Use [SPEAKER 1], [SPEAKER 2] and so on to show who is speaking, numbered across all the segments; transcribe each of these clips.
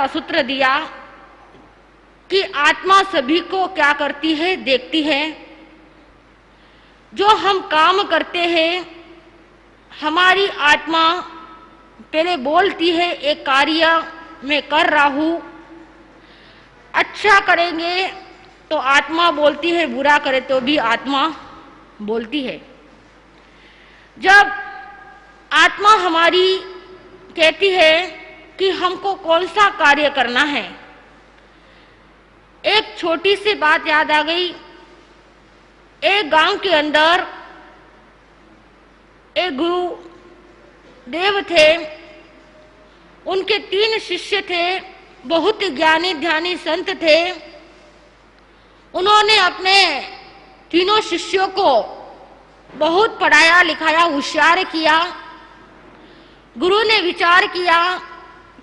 [SPEAKER 1] सूत्र दिया कि आत्मा सभी को क्या करती है, देखती है। जो हम काम करते हैं, हमारी आत्मा पहले बोलती है एक कार्य मैं कर रहा हूँ, अच्छा करेंगे तो आत्मा बोलती है, बुरा करे तो भी आत्मा बोलती है। जब आत्मा हमारी कहती है कि हमको कौन सा कार्य करना है, एक छोटी सी बात याद आ गई। एक गांव के अंदर एक गुरु देव थे, उनके 3 शिष्य थे, बहुत ज्ञानी ध्यानी संत थे। उन्होंने अपने तीनों शिष्यों को बहुत पढ़ाया लिखाया, होशियार किया। गुरु ने विचार किया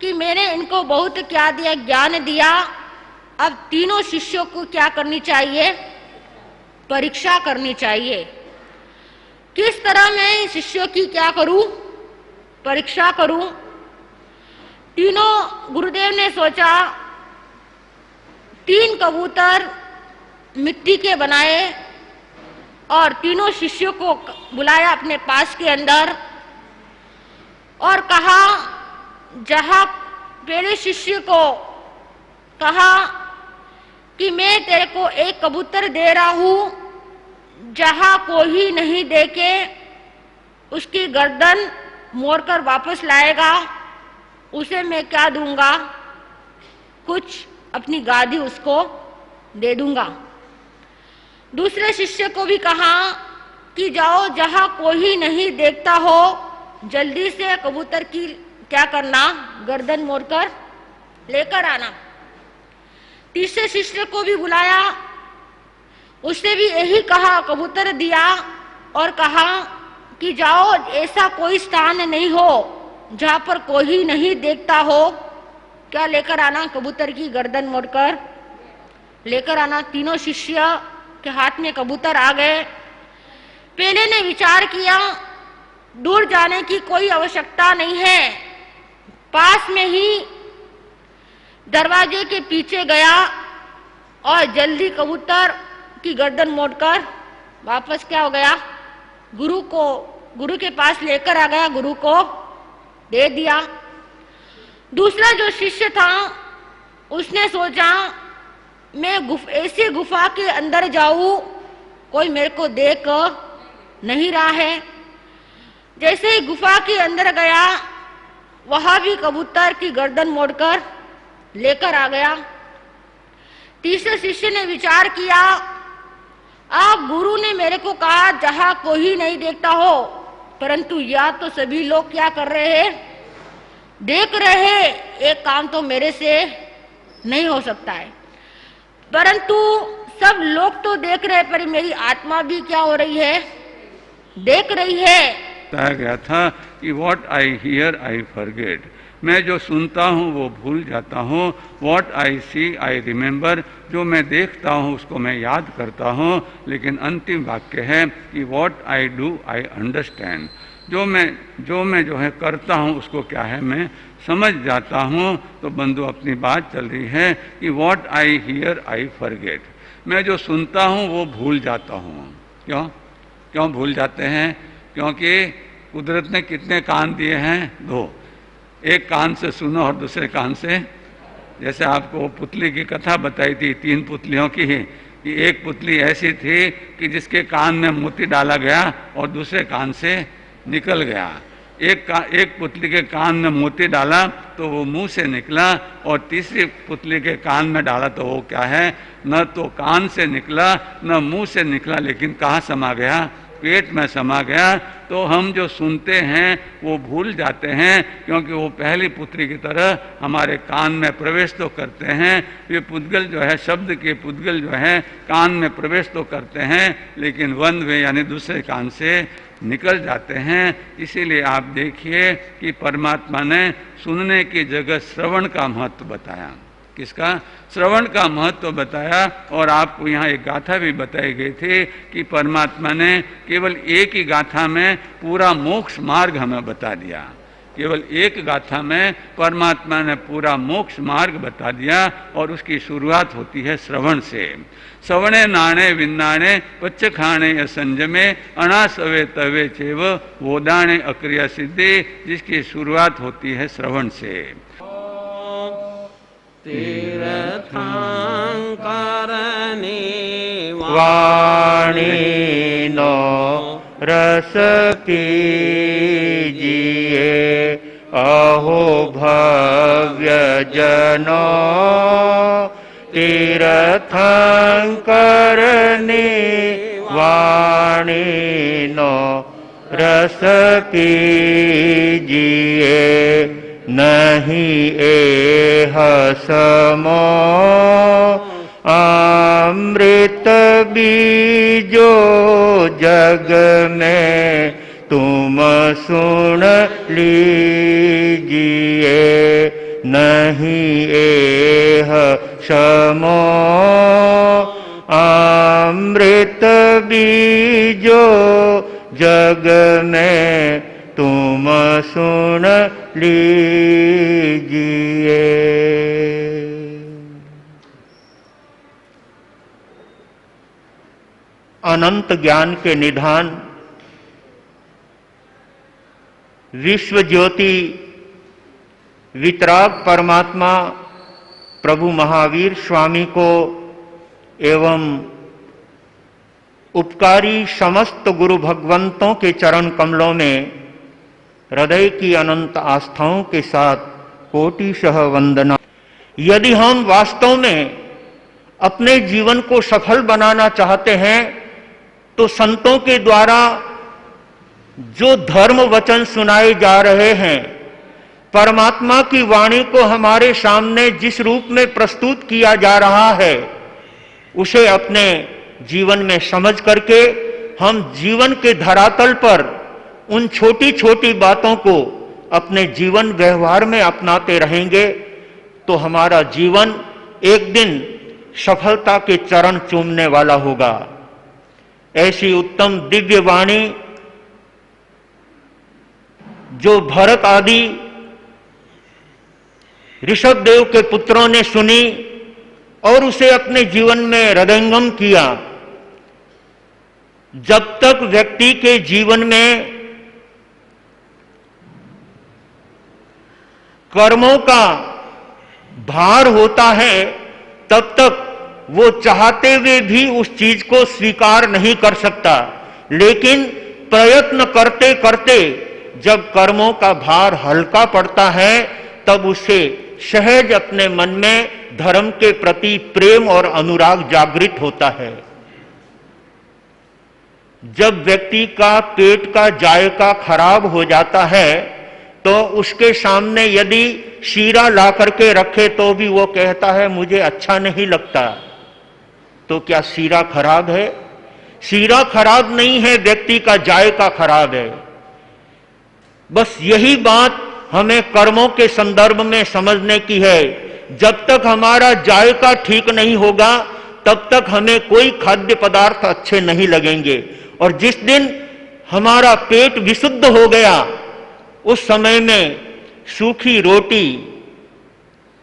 [SPEAKER 1] कि मैंने इनको बहुत क्या दिया, ज्ञान दिया, अब तीनों शिष्यों को क्या करनी चाहिए, परीक्षा करनी चाहिए। किस तरह मैं शिष्यों की क्या करूं, परीक्षा करूं। तीनों गुरुदेव ने सोचा, 3 कबूतर मिट्टी के बनाए और तीनों शिष्यों को बुलाया अपने पास के अंदर और कहा, जहां पहले शिष्य को कहा कि मैं तेरे को एक कबूतर दे रहा हूं, जहां कोई नहीं देके उसकी गर्दन मोड़कर वापस लाएगा, उसे मैं क्या दूंगा, कुछ अपनी गादी उसको दे दूंगा। दूसरे शिष्य को भी कहा कि जाओ, जहां कोई नहीं देखता हो, जल्दी से कबूतर की क्या करना, गर्दन मोड़कर लेकर आना। तीसरे शिष्य को भी बुलाया, उसने भी यही कहा, कबूतर दिया और कहा कि जाओ, ऐसा कोई स्थान नहीं हो जहां पर कोई नहीं देखता हो, क्या लेकर आना, कबूतर की गर्दन मोड़कर लेकर आना। तीनों शिष्य के हाथ में कबूतर आ गए। पहले ने विचार किया, दूर जाने की कोई आवश्यकता नहीं है, पास में ही दरवाजे के पीछे गया और जल्दी कबूतर की गर्दन मोड़कर वापस क्या हो गया, गुरु के पास लेकर आ गया, गुरु को दे दिया। दूसरा जो शिष्य था उसने सोचा, मैं ऐसी गुफा के अंदर जाऊं, कोई मेरे को देख नहीं रहा है। जैसे ही गुफा के अंदर गया, वहां भी कबूतर की गर्दन मोड़कर लेकर आ गया। तीसरे शिष्य ने विचार किया, आप गुरु ने मेरे को कहा जहां कोई नहीं देखता हो, परंतु या तो सभी लोग क्या कर रहे हैं, देख रहे हैं, एक काम तो मेरे से नहीं हो सकता है। परंतु सब लोग तो देख रहे हैं, पर मेरी आत्मा भी क्या हो रही है, देख रही है।
[SPEAKER 2] बताया गया था कि what I here I forget, मैं जो सुनता हूँ वो भूल जाता हूँ। What I C I remember, जो मैं देखता हूँ उसको मैं याद करता हूँ। लेकिन अंतिम वाक्य है कि what I do I understand, जो मैं जो है करता हूँ उसको क्या है, मैं समझ जाता हूँ। तो बंधु अपनी बात चल रही है कि what I here I forget, मैं जो सुनता हूँ वो भूल जाता हूँ। क्यों भूल जाते हैं? क्योंकि कुदरत ने कितने कान दिए हैं? 2। एक कान से सुनो और दूसरे कान से, जैसे आपको पुतली की कथा बताई थी 3 पुतलियों की, कि एक पुतली ऐसी थी कि जिसके कान में मोती डाला गया और दूसरे कान से निकल गया। एक पुतली के कान में मोती डाला तो वो मुंह से निकला, और तीसरी पुतली के कान में डाला तो वो क्या है, न तो कान से निकला न मुंह से निकला, लेकिन कहाँ समा गया, पेट में समा गया। तो हम जो सुनते हैं वो भूल जाते हैं, क्योंकि वो पहली पुत्री की तरह हमारे कान में प्रवेश तो करते हैं। ये पुद्गल जो है, शब्द के पुद्गल जो है कान में प्रवेश तो करते हैं, लेकिन वन वे यानी दूसरे कान से निकल जाते हैं। इसीलिए आप देखिए कि परमात्मा ने सुनने की जगह श्रवण का महत्व बताया। किसका? श्रवण का महत्व बताया। और आपको यहाँ एक गाथा भी बताई गई थी कि परमात्मा ने केवल एक ही गाथा में पूरा मोक्ष मार्ग हमें बता दिया। केवल एक गाथा में परमात्मा ने पूरा मोक्ष मार्ग बता दिया और उसकी शुरुआत होती है श्रवण से। श्रवणे नाणे विन्नाणे पच्च खाणे असंजमे अणासवे तवे चेव वोदाणे अक्रिया सिद्धि, जिसकी शुरुआत होती है श्रवण से।
[SPEAKER 3] तीर्थंकरणी
[SPEAKER 4] वाणी नो रस कीजिए, अहो भव्य जनो तीर्थंकरणी वाणी नो रस कीजिए, नहीं एह समो अमृत बीजो जग में तुम सुन लीजिए, नहीं एह समो अमृत बीजो जग में तुम सुन लीजिए। अनंत ज्ञान के निधान विश्व ज्योति वितराग परमात्मा प्रभु महावीर स्वामी को एवं उपकारी समस्त गुरु भगवंतों के चरण कमलों में हृदय की अनंत आस्थाओं के साथ कोटिशः वंदना। यदि हम वास्तव में अपने जीवन को सफल बनाना चाहते हैं तो संतों के द्वारा जो धर्म वचन सुनाए जा रहे हैं, परमात्मा की वाणी को हमारे सामने जिस रूप में प्रस्तुत किया जा रहा है, उसे अपने जीवन में समझ करके हम जीवन के धरातल पर उन छोटी छोटी बातों को अपने जीवन व्यवहार में अपनाते रहेंगे तो हमारा जीवन एक दिन सफलता के चरण चूमने वाला होगा। ऐसी उत्तम दिव्य वाणी जो भरत आदि ऋषभ देव के पुत्रों ने सुनी और उसे अपने जीवन में हृदयंगम किया। जब तक व्यक्ति के जीवन में कर्मों का भार होता है, तब तक वो चाहते हुए भी उस चीज को स्वीकार नहीं कर सकता। लेकिन प्रयत्न करते करते जब कर्मों का भार हल्का पड़ता है, तब उसे सहज अपने मन में धर्म के प्रति प्रेम और अनुराग जागृत होता है। जब व्यक्ति का पेट का जायका खराब हो जाता है तो उसके सामने यदि शीरा ला करके रखे तो भी वो कहता है मुझे अच्छा नहीं लगता। तो क्या शीरा खराब है? शीरा खराब नहीं है, व्यक्ति का जायका खराब है। बस यही बात हमें कर्मों के संदर्भ में समझने की है। जब तक हमारा जायका ठीक नहीं होगा तब तक हमें कोई खाद्य पदार्थ अच्छे नहीं लगेंगे। और जिस दिन हमारा पेट विशुद्ध हो गया, उस समय में सूखी रोटी,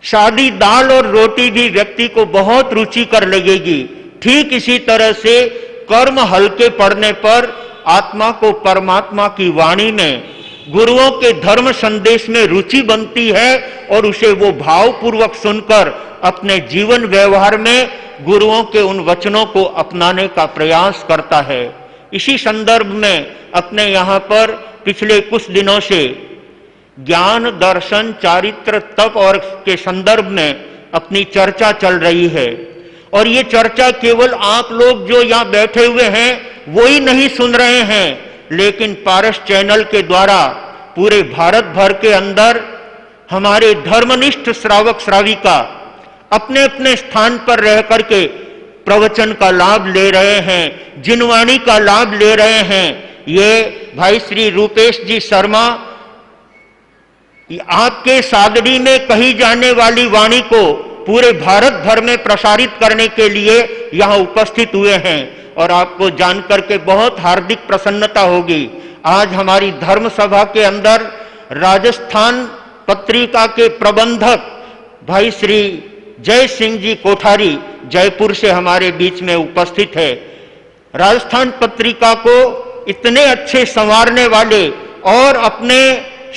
[SPEAKER 4] सादी दाल और रोटी भी व्यक्ति को बहुत रुचिकर लगेगी। ठीक इसी तरह से कर्म हल्के पड़ने पर आत्मा को परमात्मा की वाणी में, गुरुओं के धर्म संदेश में रुचि बनती है और उसे वो भावपूर्वक सुनकर अपने जीवन व्यवहार में गुरुओं के उन वचनों को अपनाने का प्रयास करता है। इसी संदर्भ में अपने यहाँ पर पिछले कुछ दिनों से ज्ञान, दर्शन, चारित्र, तप और के संदर्भ में अपनी चर्चा चल रही है। और ये चर्चा केवल आप लोग जो यहाँ बैठे हुए हैं वो ही नहीं सुन रहे हैं, लेकिन पारस चैनल के द्वारा पूरे भारत भर के अंदर हमारे धर्मनिष्ठ श्रावक श्राविका अपने अपने स्थान पर रह करके प्रवचन का लाभ ले रहे हैं, जिनवाणी का लाभ ले रहे हैं। ये भाई श्री रूपेश जी शर्मा आपके सादड़ी में कही जाने वाली वाणी को पूरे भारत भर में प्रसारित करने के लिए यहाँ उपस्थित हुए हैं और आपको जानकर के बहुत हार्दिक प्रसन्नता होगी। आज हमारी धर्म सभा के अंदर राजस्थान पत्रिका के प्रबंधक भाई श्री जय सिंह जी कोठारी जयपुर से हमारे बीच में उपस्थित है। राजस्थान पत्रिका को इतने अच्छे संवारने वाले और अपने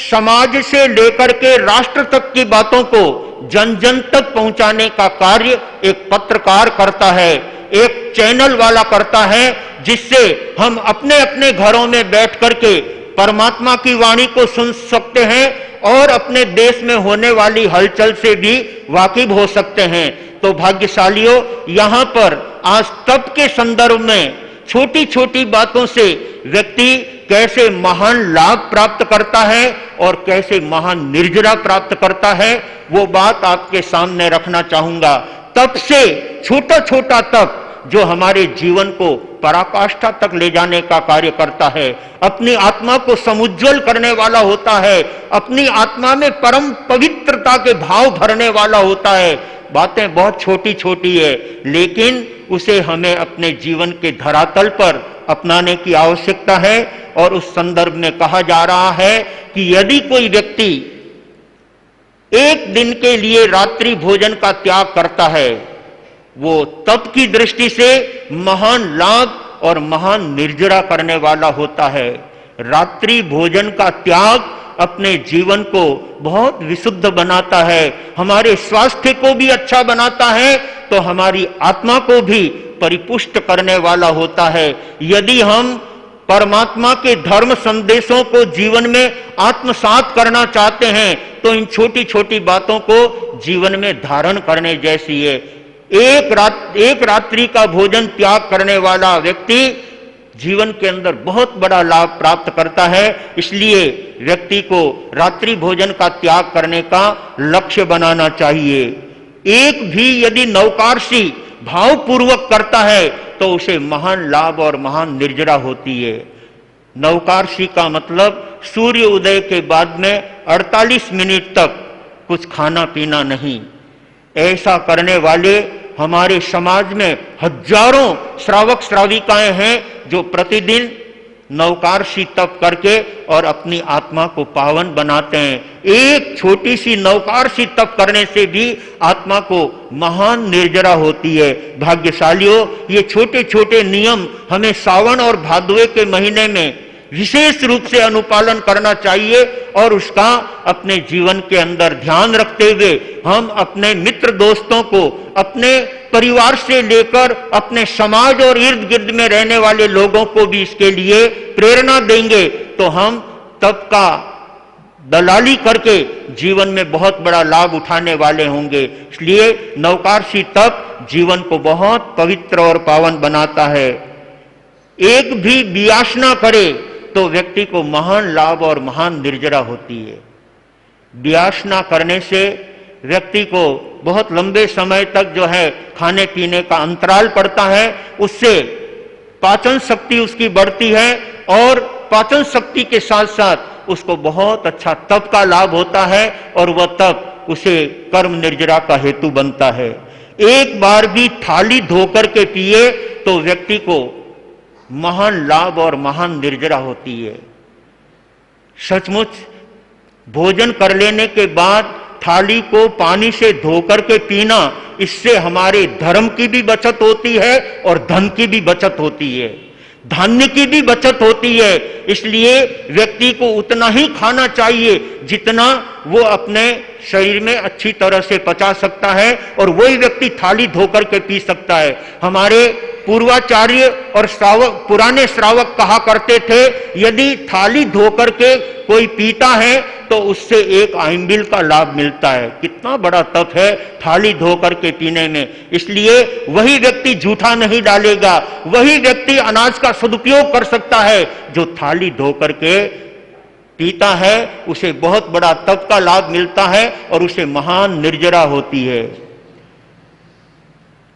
[SPEAKER 4] समाज से लेकर के राष्ट्र तक की बातों को जन जन तक पहुंचाने का कार्य एक पत्रकार करता है, एक चैनल वाला करता है, जिससे हम अपने अपने घरों में बैठ करके परमात्मा की वाणी को सुन सकते हैं और अपने देश में होने वाली हलचल से भी वाकिफ हो सकते हैं। तो भाग्यशालियों, यहां पर आज तप के संदर्भ में छोटी छोटी बातों से व्यक्ति कैसे महान लाभ प्राप्त करता है और कैसे महान निर्जरा प्राप्त करता है, वो बात आपके सामने रखना चाहूंगा। तप से छोटा छोटा तप जो हमारे जीवन को पराकाष्ठा तक ले जाने का कार्य करता है, अपनी आत्मा को समुज्वल करने वाला होता है, अपनी आत्मा में परम पवित्रता के भाव भरने वाला होता है। बातें बहुत छोटी छोटी है, लेकिन उसे हमें अपने जीवन के धरातल पर अपनाने की आवश्यकता है। और उस संदर्भ में कहा जा रहा है कि यदि कोई व्यक्ति एक दिन के लिए रात्रि भोजन का त्याग करता है, वो तप की दृष्टि से महान लाभ और महान निर्जरा करने वाला होता है। रात्रि भोजन का त्याग अपने जीवन को बहुत विशुद्ध बनाता है, हमारे स्वास्थ्य को भी अच्छा बनाता है, तो हमारी आत्मा को भी परिपुष्ट करने वाला होता है। यदि हम परमात्मा के धर्म संदेशों को जीवन में आत्मसात करना चाहते हैं, तो इन छोटी छोटी बातों को जीवन में धारण करने जैसी है। एक रात्रि का भोजन त्याग करने वाला व्यक्ति जीवन के अंदर बहुत बड़ा लाभ प्राप्त करता है। इसलिए व्यक्ति को रात्रि भोजन का त्याग करने का लक्ष्य बनाना चाहिए। एक भी यदि नौकारसी भावपूर्वक करता है तो उसे महान लाभ और महान निर्जरा होती है। नौकारसी का मतलब सूर्य उदय के बाद में 48 मिनट तक कुछ खाना पीना नहीं। ऐसा करने वाले हमारे समाज में हजारों श्रावक श्राविकाएं हैं जो प्रतिदिन नौकारसी तप करके और अपनी आत्मा को पावन बनाते हैं। एक छोटी सी नौकारसी तप करने से भी आत्मा को महान निर्जरा होती है। भाग्यशालियों, ये छोटे छोटे नियम हमें सावन और भादवे के महीने में विशेष रूप से अनुपालन करना चाहिए और उसका अपने जीवन के अंदर ध्यान रखते हुए हम अपने मित्र दोस्तों को, अपने परिवार से लेकर अपने समाज और इर्द गिर्द में रहने वाले लोगों को भी इसके लिए प्रेरणा देंगे, तो हम तप का दलाली करके जीवन में बहुत बड़ा लाभ उठाने वाले होंगे। इसलिए नौकारसी तप जीवन को बहुत पवित्र और पावन बनाता है। एक भी बियासना करे तो व्यक्ति को महान लाभ और महान निर्जरा होती है। बियासना करने से व्यक्ति को बहुत लंबे समय तक जो है खाने पीने का अंतराल पड़ता है, उससे पाचन शक्ति उसकी बढ़ती है और पाचन शक्ति के साथ साथ उसको बहुत अच्छा तप का लाभ होता है और वह तप उसे कर्म निर्जरा का हेतु बनता है। एक बार भी थाली धोकर के पिए तो व्यक्ति को महान लाभ और महान निर्जरा होती है। सचमुच भोजन कर लेने के बाद थाली को पानी से धोकर के पीना, इससे हमारे धर्म की भी बचत होती है और धन की भी बचत होती है, धान्य की भी बचत होती है। इसलिए व्यक्ति को उतना ही खाना चाहिए जितना वो अपने शरीर में अच्छी तरह से पचा सकता है और वही व्यक्ति थाली धोकर के पी सकता है। हमारे पूर्वाचार्य और श्रावक, पुराने श्रावक कहा करते थे, यदि थाली धोकर के कोई पीता है तो उससे एक आइंबिल का लाभ मिलता है। कितना बड़ा तप है थाली धोकर के पीने में। इसलिए वही व्यक्ति जूठा नहीं डालेगा, वही व्यक्ति अनाज का सदुपयोग कर सकता है जो थाली धोकर के पीता है, उसे बहुत बड़ा तप का लाभ मिलता है और उसे महान निर्जरा होती है।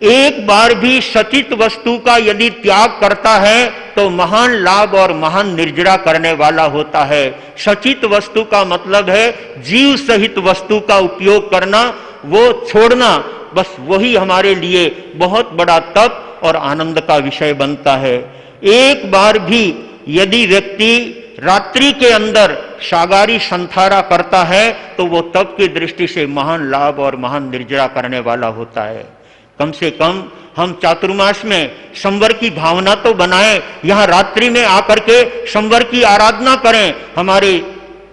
[SPEAKER 4] एक बार भी सचित वस्तु का यदि त्याग करता है तो महान लाभ और महान निर्जरा करने वाला होता है। सचित वस्तु का मतलब है जीव सहित वस्तु का उपयोग करना, वो छोड़ना, बस वही हमारे लिए बहुत बड़ा तप और आनंद का विषय बनता है। एक बार भी यदि व्यक्ति रात्रि के अंदर सागारी संथारा करता है तो वो तप की दृष्टि से महान लाभ और महान निर्जरा करने वाला होता है। कम से कम हम चातुर्मास में संवर की भावना तो बनाएं, यहाँ रात्रि में आकर के संवर की आराधना करें। हमारी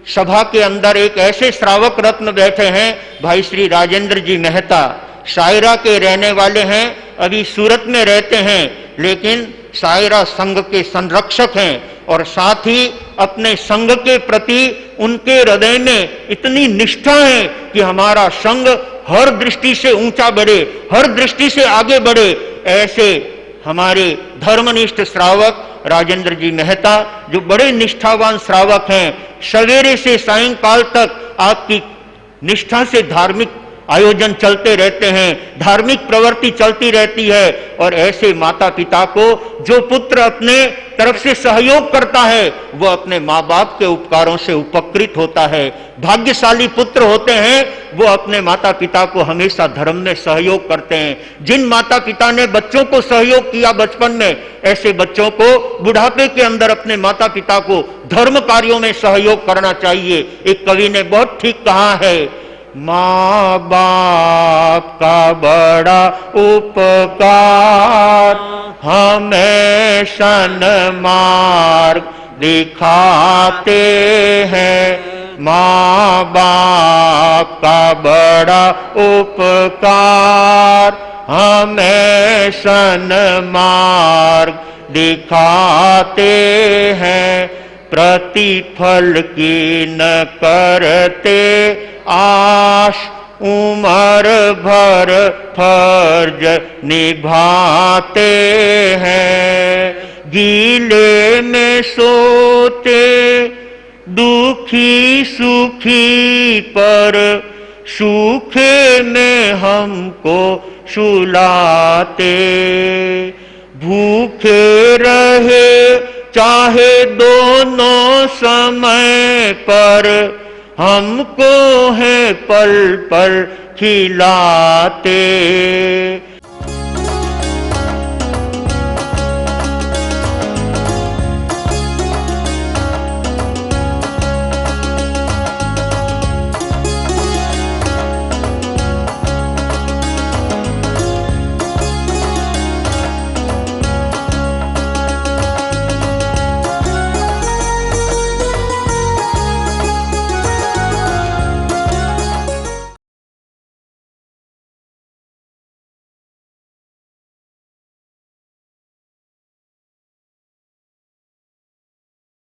[SPEAKER 4] सभा के अंदर एक ऐसे श्रावक रत्न बैठे हैं, भाई श्री राजेंद्र जी मेहता, सायरा के रहने वाले हैं, अभी सूरत में रहते हैं, लेकिन सायरा संघ के संरक्षक हैं और साथ ही अपने संघ के प्रति उनके हृदय में इतनी निष्ठा है कि हमारा संघ हर दृष्टि से ऊंचा बढ़े, हर दृष्टि से आगे बढ़े। ऐसे हमारे धर्मनिष्ठ श्रावक राजेंद्र जी मेहता, जो बड़े निष्ठावान श्रावक हैं, सवेरे से सायंकाल तक आपकी निष्ठा से धार्मिक आयोजन चलते रहते हैं, धार्मिक प्रवृत्ति चलती रहती है। और ऐसे माता पिता को जो पुत्र अपने तरफ से सहयोग करता है वह अपने माँ बाप के उपकारों से उपकृत होता है। भाग्यशाली पुत्र होते हैं वो अपने माता पिता को हमेशा धर्म में सहयोग करते हैं। जिन माता पिता ने बच्चों को सहयोग किया बचपन में, ऐसे बच्चों को बुढ़ापे के अंदर अपने माता पिता को धर्म कार्यों में सहयोग करना चाहिए। एक कवि ने बहुत ठीक कहा है, माँ बाप का बड़ा उपकार हमें सन्मार्ग दिखाते हैं। माँ बाप का बड़ा उपकार हमें सन्मार्ग दिखाते हैं। प्रतिफल की न करते आश, उम्र भर फर्ज निभाते हैं। गीले में सोते दुखी सुखी पर, सूखे में हमको सुलाते। भूखे रहे चाहे दोनों समय पर, हमको है पल पल खिलाते।